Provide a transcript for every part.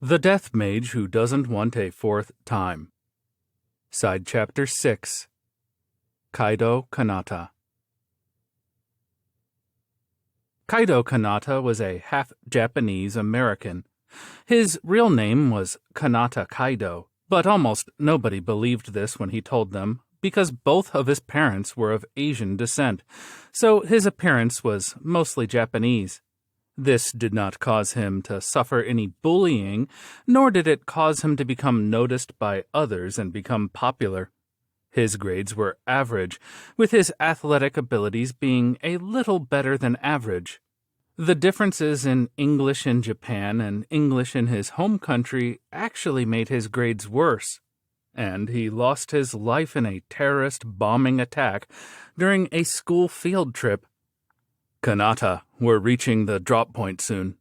The Death Mage Who Doesn't Want a Fourth Time. Side Chapter 6. Kaidou Kanata. Kaidou Kanata was a half-Japanese American. His real name was Kanata Kaidou, but almost nobody believed this when he told them, because both of his parents were of Asian descent, so his appearance was mostly Japanese. This did not cause him to suffer any bullying, nor did it cause him to become noticed by others and become popular. His grades were average, with his athletic abilities being a little better than average. The differences in English in Japan and English in his home country actually made his grades worse, and he lost his life in a terrorist bombing attack during a school field trip. Kanata, we're reaching the drop point soon.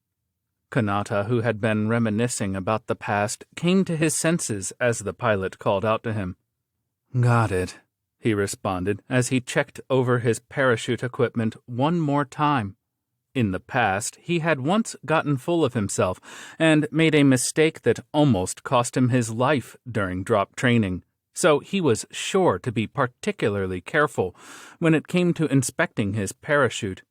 Kanata, who had been reminiscing about the past, came to his senses as the pilot called out to him. Got it, he responded as he checked over his parachute equipment one more time. In the past, he had once gotten full of himself and made a mistake that almost cost him his life during drop training, so he was sure to be particularly careful when it came to inspecting his parachute.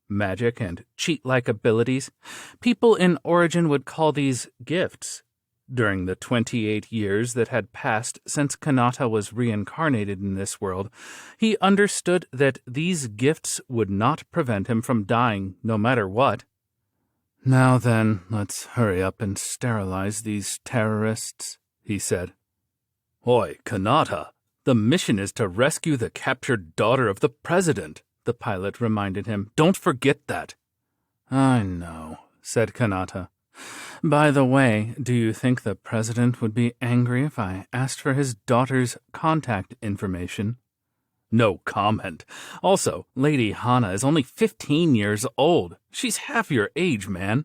Magic and cheat-like abilities, people in Origin would call these gifts. During the 28 years that had passed since Kanata was reincarnated in this world, he understood that these gifts would not prevent him from dying no matter what. Now then, let's hurry up and sterilize these terrorists, he said. Oi, Kanata, the mission is to rescue the captured daughter of the president, the pilot reminded him. Don't forget that. I know, said Kanata. By the way, do you think the president would be angry if I asked for his daughter's contact information? No comment. Also, Lady Hana is only 15 years old. She's half your age, man.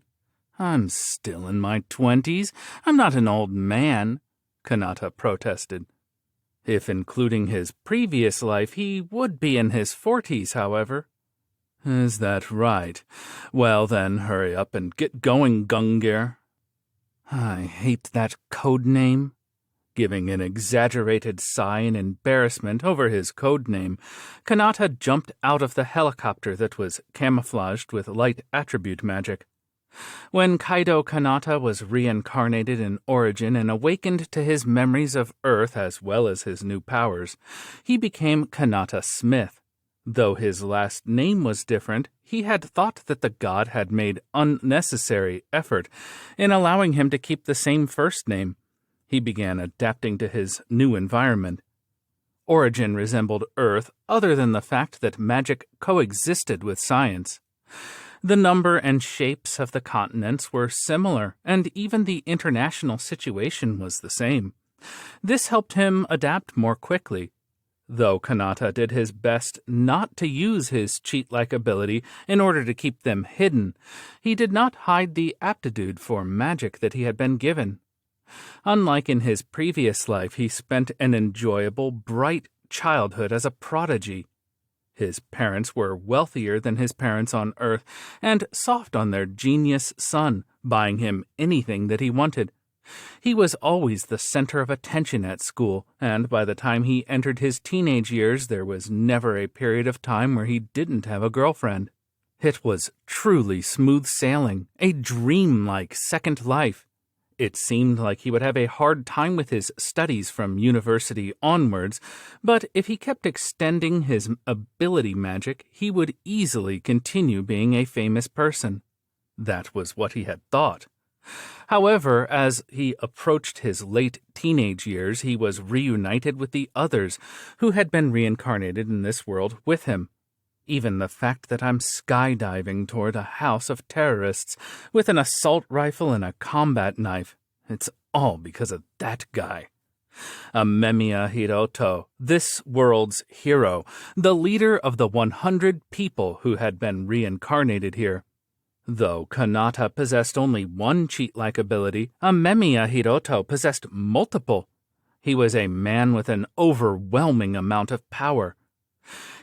I'm still in my 20s. I'm not an old man, Kanata protested. If including his previous life, he would be in his 40s, however. Is that right? Well then, hurry up and get going, Gungir. I hate that code name. Giving an exaggerated sigh in embarrassment over his code name, Kanata jumped out of the helicopter that was camouflaged with light attribute magic. When Kaidou Kanata was reincarnated in Origin and awakened to his memories of Earth as well as his new powers, he became Kanata Smith. Though his last name was different, he had thought that the god had made unnecessary effort in allowing him to keep the same first name. He began adapting to his new environment. Origin resembled Earth other than the fact that magic coexisted with science. The number and shapes of the continents were similar, and even the international situation was the same. This helped him adapt more quickly. Though Kanata did his best not to use his cheat-like ability in order to keep them hidden, he did not hide the aptitude for magic that he had been given. Unlike in his previous life, he spent an enjoyable, bright childhood as a prodigy. His parents were wealthier than his parents on Earth and soft on their genius son, buying him anything that he wanted. He was always the center of attention at school, and by the time he entered his teenage years, there was never a period of time where he didn't have a girlfriend. It was truly smooth sailing, a dream-like second life. It seemed like he would have a hard time with his studies from university onwards, but if he kept extending his ability magic, he would easily continue being a famous person. That was what he had thought. However, as he approached his late teenage years, he was reunited with the others who had been reincarnated in this world with him. Even the fact that I'm skydiving toward a house of terrorists with an assault rifle and a combat knife, it's all because of that guy. Amemiya Hiroto, this world's hero, the leader of the 100 people who had been reincarnated here. Though Kanata possessed only one cheat-like ability, Amemiya Hiroto possessed multiple. He was a man with an overwhelming amount of power.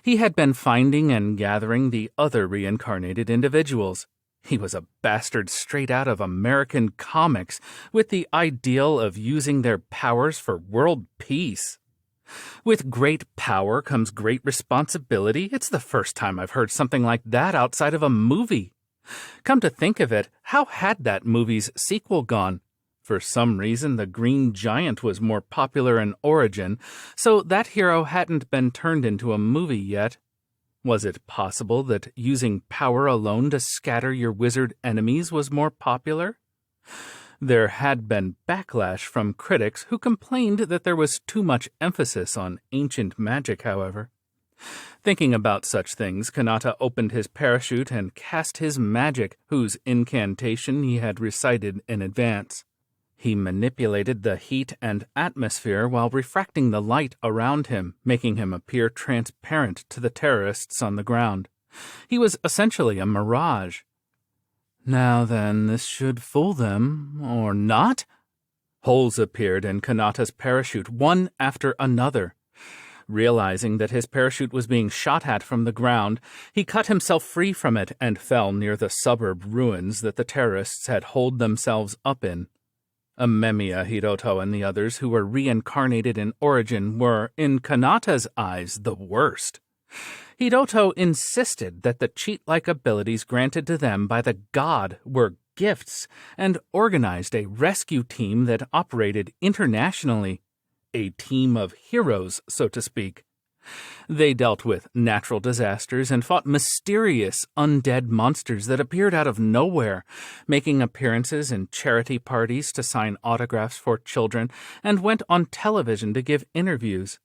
He had been finding and gathering the other reincarnated individuals. He was a bastard straight out of American comics, with the ideal of using their powers for world peace. With great power comes great responsibility. It's the first time I've heard something like that outside of a movie. Come to think of it, how had that movie's sequel gone? For some reason, the Green Giant was more popular in origin, so that hero hadn't been turned into a movie yet. Was it possible that using power alone to scatter your wizard enemies was more popular? There had been backlash from critics who complained that there was too much emphasis on ancient magic, however. Thinking about such things, Kanata opened his parachute and cast his magic, whose incantation he had recited in advance. He manipulated the heat and atmosphere while refracting the light around him, making him appear transparent to the terrorists on the ground. He was essentially a mirage. Now then, this should fool them, or not? Holes appeared in Kanata's parachute, one after another. Realizing that his parachute was being shot at from the ground, he cut himself free from it and fell near the suburb ruins that the terrorists had holed themselves up in. Amemiya, Hiroto, and the others who were reincarnated in origin were, in Kanata's eyes, the worst. Hiroto insisted that the cheat-like abilities granted to them by the god were gifts and organized a rescue team that operated internationally. A team of heroes, so to speak. They dealt with natural disasters and fought mysterious undead monsters that appeared out of nowhere, making appearances in charity parties to sign autographs for children, and went on television to give interviews.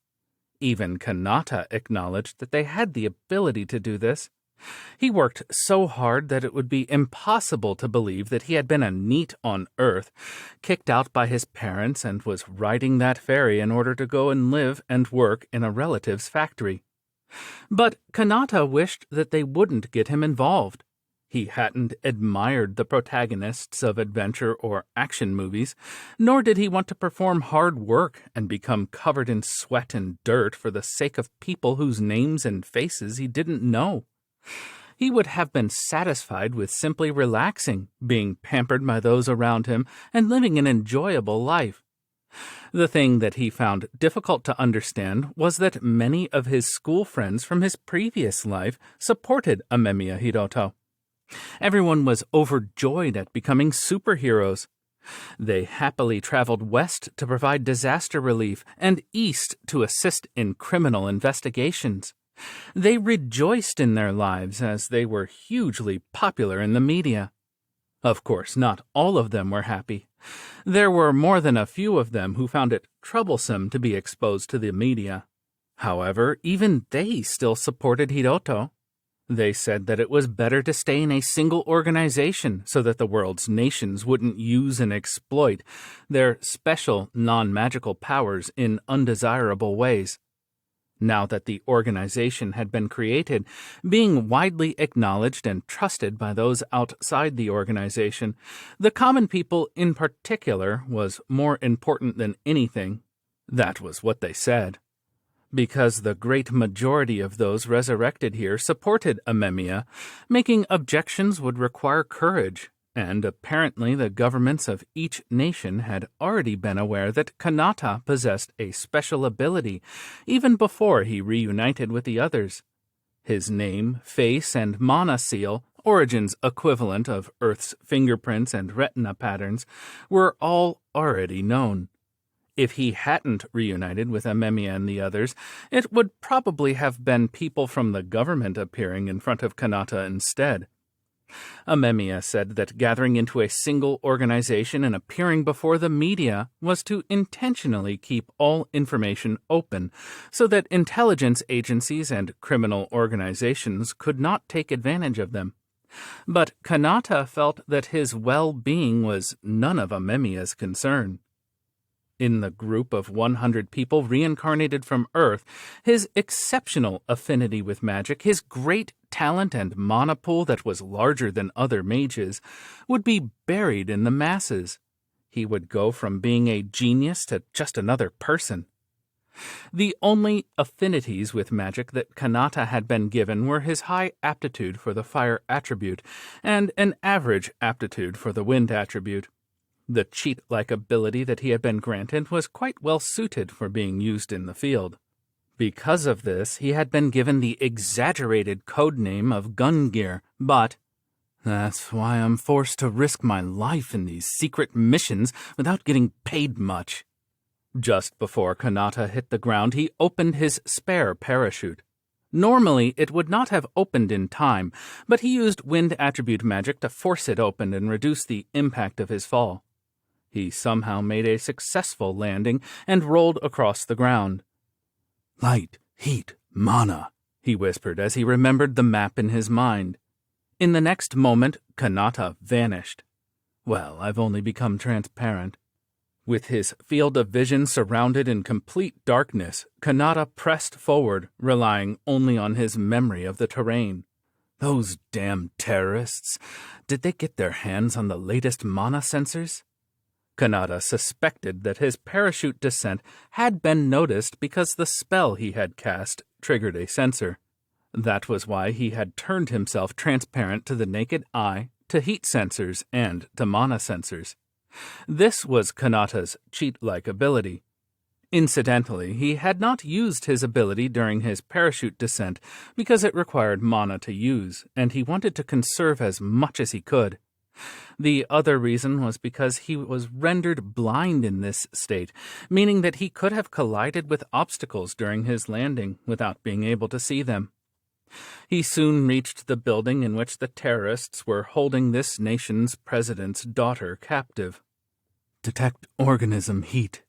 Even Kanata acknowledged that they had the ability to do this. He worked so hard that it would be impossible to believe that he had been a NEET on Earth, kicked out by his parents, and was riding that ferry in order to go and live and work in a relative's factory. But Kanata wished that they wouldn't get him involved. He hadn't admired the protagonists of adventure or action movies, nor did he want to perform hard work and become covered in sweat and dirt for the sake of people whose names and faces he didn't know. He would have been satisfied with simply relaxing, being pampered by those around him, and living an enjoyable life. The thing that he found difficult to understand was that many of his school friends from his previous life supported Amemiya Hiroto. Everyone was overjoyed at becoming superheroes. They happily traveled west to provide disaster relief and east to assist in criminal investigations. They rejoiced in their lives as they were hugely popular in the media. Of course, not all of them were happy. There were more than a few of them who found it troublesome to be exposed to the media. However, even they still supported Hiroto. They said that it was better to stay in a single organization so that the world's nations wouldn't use and exploit their special non-magical powers in undesirable ways. Now that the organization had been created, being widely acknowledged and trusted by those outside the organization, the common people in particular was more important than anything. That was what they said. Because the great majority of those resurrected here supported Amemiya, making objections would require courage. And apparently the governments of each nation had already been aware that Kanata possessed a special ability, even before he reunited with the others. His name, face, and mana seal, Origin's equivalent of Earth's fingerprints and retina patterns, were all already known. If he hadn't reunited with Amemiya and the others, it would probably have been people from the government appearing in front of Kanata instead. Amemiya said that gathering into a single organization and appearing before the media was to intentionally keep all information open so that intelligence agencies and criminal organizations could not take advantage of them. But Kanata felt that his well-being was none of Amemiya's concern. In the group of 100 people reincarnated from Earth, his exceptional affinity with magic, his great talent and mana pool that was larger than other mages, would be buried in the masses. He would go from being a genius to just another person. The only affinities with magic that Kanata had been given were his high aptitude for the fire attribute and an average aptitude for the wind attribute. The cheat-like ability that he had been granted was quite well suited for being used in the field. Because of this, he had been given the exaggerated code name of Gun Gear, but that's why I'm forced to risk my life in these secret missions without getting paid much. Just before Kanata hit the ground, he opened his spare parachute. Normally, it would not have opened in time, but he used wind attribute magic to force it open and reduce the impact of his fall. He somehow made a successful landing and rolled across the ground. "Light, heat, mana," he whispered as he remembered the map in his mind. In the next moment, Kanata vanished. Well, I've only become transparent. With his field of vision surrounded in complete darkness, Kanata pressed forward, relying only on his memory of the terrain. Those damn terrorists! Did they get their hands on the latest mana sensors? Kanata suspected that his parachute descent had been noticed because the spell he had cast triggered a sensor. That was why he had turned himself transparent to the naked eye, to heat sensors, and to mana sensors. This was Kanata's cheat-like ability. Incidentally, he had not used his ability during his parachute descent because it required mana to use, and he wanted to conserve as much as he could. The other reason was because he was rendered blind in this state, meaning that he could have collided with obstacles during his landing without being able to see them. He soon reached the building in which the terrorists were holding this nation's president's daughter captive. Detect organism heat.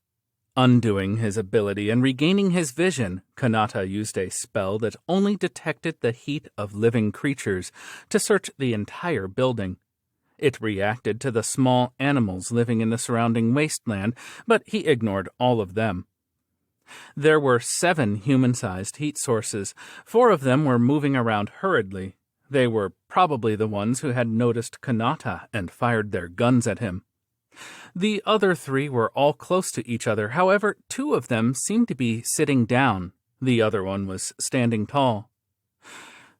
Undoing his ability and regaining his vision, Kanata used a spell that only detected the heat of living creatures to search the entire building. It reacted to the small animals living in the surrounding wasteland, but he ignored all of them. There were 7 human-sized heat sources. 4 of them were moving around hurriedly. They were probably the ones who had noticed Kanata and fired their guns at him. The other 3 were all close to each other. However, 2 of them seemed to be sitting down. The other one was standing tall.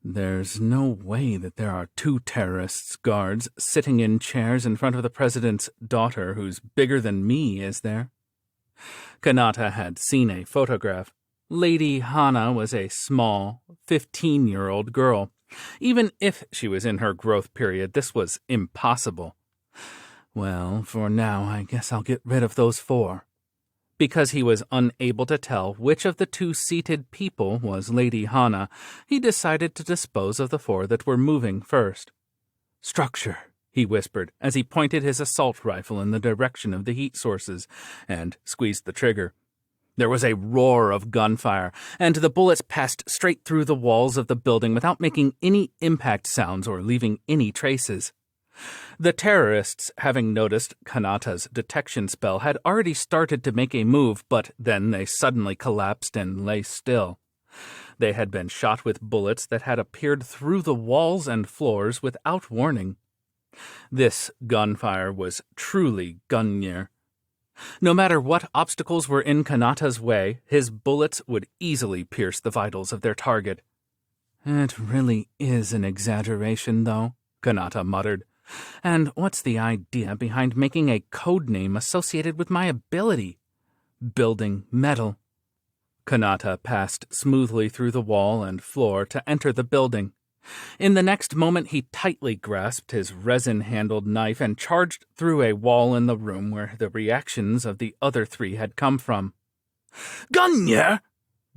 There's no way that there are 2 terrorists guards sitting in chairs in front of the president's daughter who's bigger than me, is there? Kanata had seen a photograph. Lady Hana was a small, 15-year-old girl. Even if she was in her growth period, this was impossible. Well, for now, I guess I'll get rid of those 4. Because he was unable to tell which of the 2 seated people was Lady Hana, he decided to dispose of the 4 that were moving first. "Structure," he whispered as he pointed his assault rifle in the direction of the heat sources and squeezed the trigger. There was a roar of gunfire, and the bullets passed straight through the walls of the building without making any impact sounds or leaving any traces. The terrorists, having noticed Kanata's detection spell, had already started to make a move, but then they suddenly collapsed and lay still. They had been shot with bullets that had appeared through the walls and floors without warning. This gunfire was truly Gungnir. No matter what obstacles were in Kanata's way, his bullets would easily pierce the vitals of their target. "It really is an exaggeration, though," Kanata muttered. "And what's the idea behind making a code name associated with my ability? Building metal." Kanata passed smoothly through the wall and floor to enter the building. In the next moment, he tightly grasped his resin-handled knife and charged through a wall in the room where the reactions of the other 3 had come from. "Gungnir!"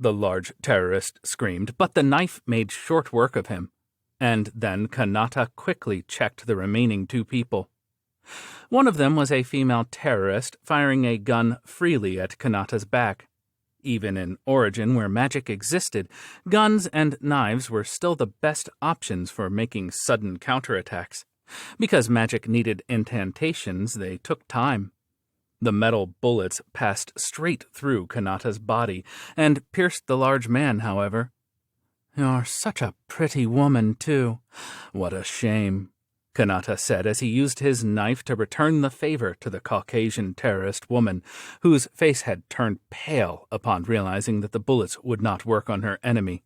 the large terrorist screamed, but the knife made short work of him. And then Kanata quickly checked the remaining 2 people. One of them was a female terrorist firing a gun freely at Kanata's back. Even in Origin, where magic existed, guns and knives were still the best options for making sudden counterattacks. Because magic needed incantations, they took time. The metal bullets passed straight through Kanata's body and pierced the large man, however. "You're such a pretty woman, too. What a shame." Kanata said as he used his knife to return the favor to the Caucasian terrorist woman, whose face had turned pale upon realizing that the bullets would not work on her enemy.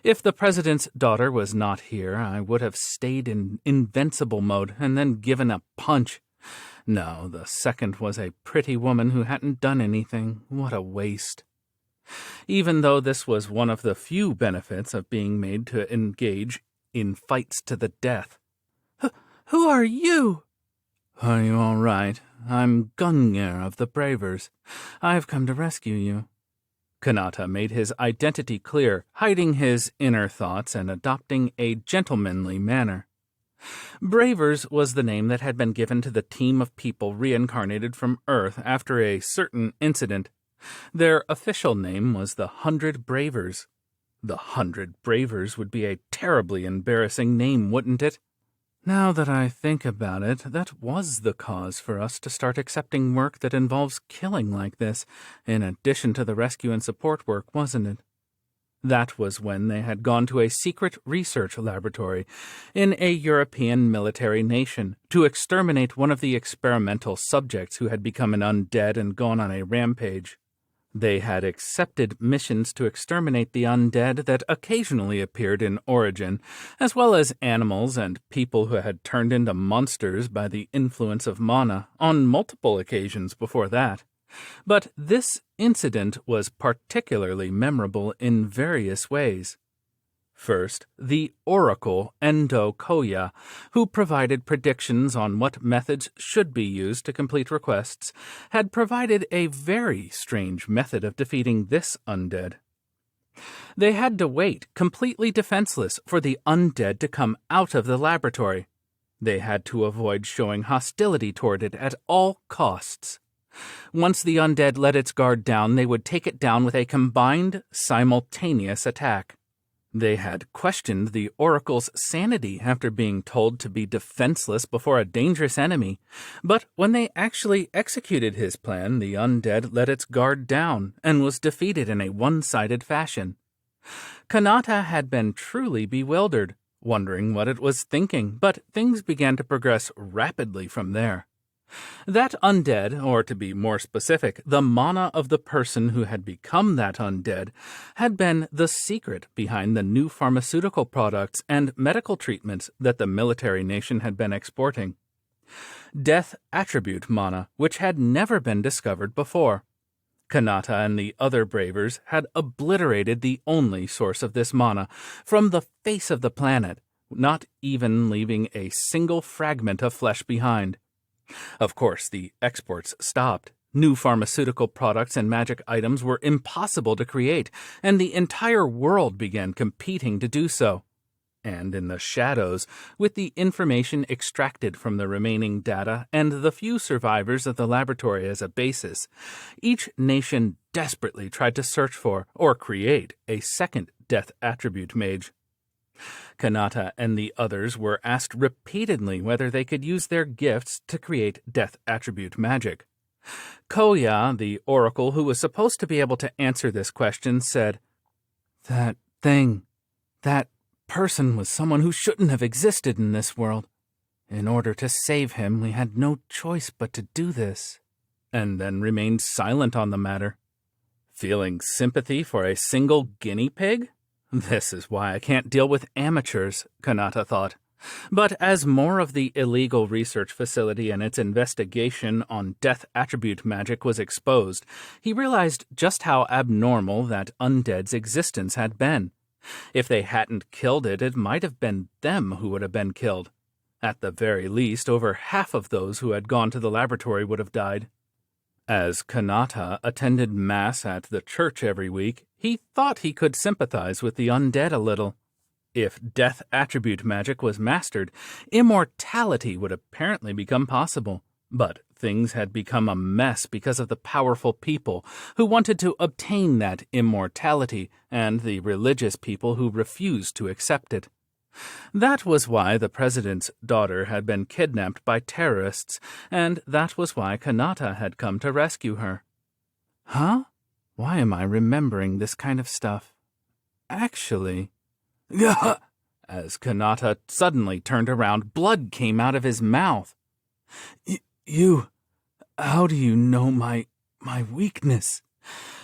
If the president's daughter was not here, I would have stayed in invincible mode and then given a punch. No, the second was a pretty woman who hadn't done anything. What a waste. Even though this was one of the few benefits of being made to engage in fights to the death. Who are you? Are you all right? I'm Gungnir of the Bravers. I've come to rescue you. Kanata made his identity clear, hiding his inner thoughts and adopting a gentlemanly manner. Bravers was the name that had been given to the team of people reincarnated from Earth after a certain incident. Their official name was the 100 Bravers. The 100 Bravers would be a terribly embarrassing name, wouldn't it? Now that I think about it, that was the cause for us to start accepting work that involves killing like this, in addition to the rescue and support work, wasn't it? That was when they had gone to a secret research laboratory in a European military nation to exterminate one of the experimental subjects who had become an undead and gone on a rampage. They had accepted missions to exterminate the undead that occasionally appeared in Origin, as well as animals and people who had turned into monsters by the influence of mana on multiple occasions before that. But this incident was particularly memorable in various ways. First, the Oracle Endo Koya, who provided predictions on what methods should be used to complete requests, had provided a very strange method of defeating this undead. They had to wait, completely defenseless, for the undead to come out of the laboratory. They had to avoid showing hostility toward it at all costs. Once the undead let its guard down, they would take it down with a combined, simultaneous attack. They had questioned the Oracle's sanity after being told to be defenseless before a dangerous enemy, but when they actually executed his plan, the undead let its guard down and was defeated in a one-sided fashion. Kanata had been truly bewildered, wondering what it was thinking, but things began to progress rapidly from there. That undead, or to be more specific, the mana of the person who had become that undead, had been the secret behind the new pharmaceutical products and medical treatments that the military nation had been exporting. Death attribute mana, which had never been discovered before. Kanata and the other Bravers had obliterated the only source of this mana from the face of the planet, not even leaving a single fragment of flesh behind. Of course, the exports stopped. New pharmaceutical products and magic items were impossible to create, and the entire world began competing to do so. And in the shadows, with the information extracted from the remaining data and the few survivors of the laboratory as a basis, each nation desperately tried to search for or create a second death attribute mage. Kanata and the others were asked repeatedly whether they could use their gifts to create death attribute magic. Koya, the oracle who was supposed to be able to answer this question, said, That person was someone who shouldn't have existed in this world. In order to save him, we had no choice but to do this," and then remained silent on the matter. Feeling sympathy for a single guinea pig? This is why I can't deal with amateurs, Kanata thought. But as more of the illegal research facility and its investigation on death attribute magic was exposed, he realized just how abnormal that undead's existence had been. If they hadn't killed it, it might have been them who would have been killed. At the very least, over half of those who had gone to the laboratory would have died. As Kanata attended Mass at the church every week, he thought he could sympathize with the undead a little. If death attribute magic was mastered, immortality would apparently become possible. But things had become a mess because of the powerful people who wanted to obtain that immortality and the religious people who refused to accept it. That was why the president's daughter had been kidnapped by terrorists, and that was why Kanata had come to rescue her. Huh? Why am I remembering this kind of stuff? Actually... As Kanata suddenly turned around, blood came out of his mouth. You... how do you know my weakness?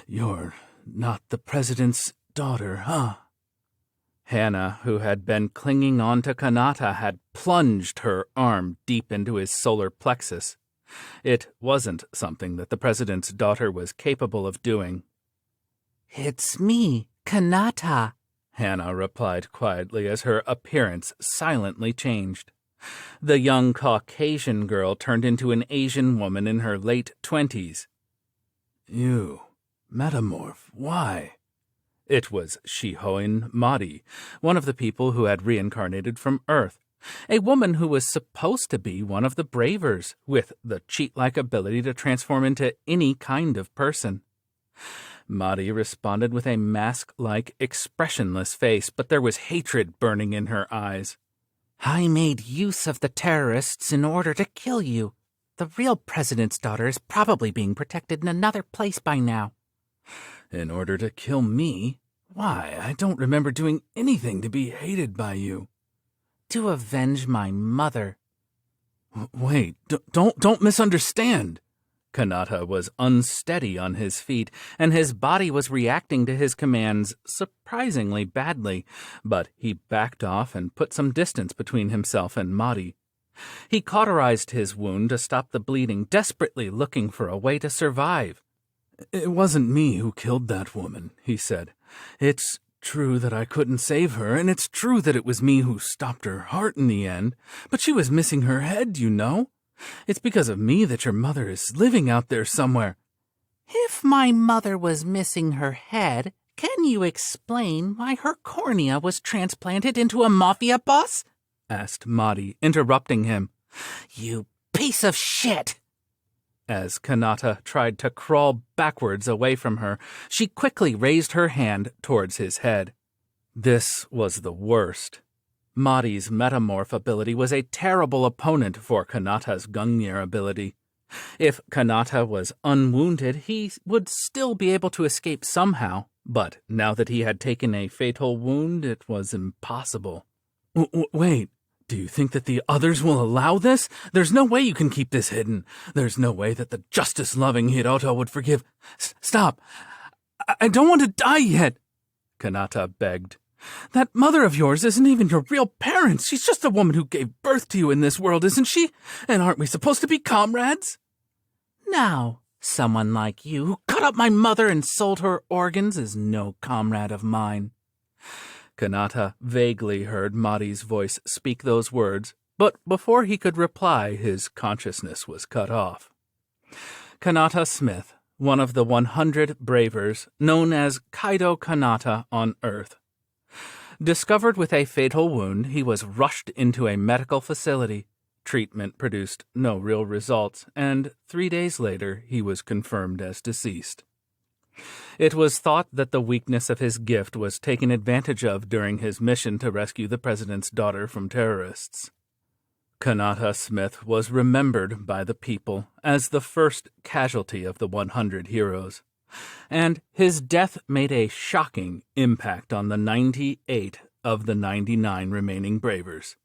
You're not the president's daughter, huh? Hannah, who had been clinging on to Kanata, had plunged her arm deep into his solar plexus. It wasn't something that the president's daughter was capable of doing. "It's me, Kanata," Hannah replied quietly as her appearance silently changed. The young Caucasian girl turned into an Asian woman in her late 20s. You, metamorph, why? It was Shihoin Mahdi, one of the people who had reincarnated from Earth, a woman who was supposed to be one of the Bravers, with the cheat-like ability to transform into any kind of person. Mahdi responded with a mask-like, expressionless face, but there was hatred burning in her eyes. "I made use of the terrorists in order to kill you. The real president's daughter is probably being protected in another place by now." In order to kill me? Why, I don't remember doing anything to be hated by you. "To avenge my mother." Wait, don't misunderstand. Kanata was unsteady on his feet, and his body was reacting to his commands surprisingly badly, but he backed off and put some distance between himself and Mahdi. He cauterized his wound to stop the bleeding, desperately looking for a way to survive. It wasn't me who killed that woman, he said. It's true that I couldn't save her, and it's true that it was me who stopped her heart in the end, but she was missing her head, you know. It's because of me that your mother is living out there somewhere. "If my mother was missing her head, can you explain why her cornea was transplanted into a mafia boss?" asked Mahdi, interrupting him. "You piece of shit!" As Kanata tried to crawl backwards away from her, she quickly raised her hand towards his head. This was the worst. Mahdi's metamorph ability was a terrible opponent for Kanata's Gungnir ability. If Kanata was unwounded, he would still be able to escape somehow, but now that he had taken a fatal wound, it was impossible. Wait, do you think that the others will allow this? There's no way you can keep this hidden. There's no way that the justice-loving Hiroto would forgive. Stop! I don't want to die yet, Kanata begged. That mother of yours isn't even your real parents. She's just the woman who gave birth to you in this world, isn't she? And aren't we supposed to be comrades? Now, someone like you who cut up my mother and sold her organs is no comrade of mine. Kanata vaguely heard Mahdi's voice speak those words, but before he could reply, his consciousness was cut off. Kanata Smith, one of the 100 Bravers, known as Kaidou Kanata on Earth. Discovered with a fatal wound, he was rushed into a medical facility. Treatment produced no real results, and 3 days later he was confirmed as deceased. It was thought that the weakness of his gift was taken advantage of during his mission to rescue the president's daughter from terrorists. Kanata Smith was remembered by the people as the first casualty of the 100 heroes, and his death made a shocking impact on the 98 of the 99 remaining Bravers.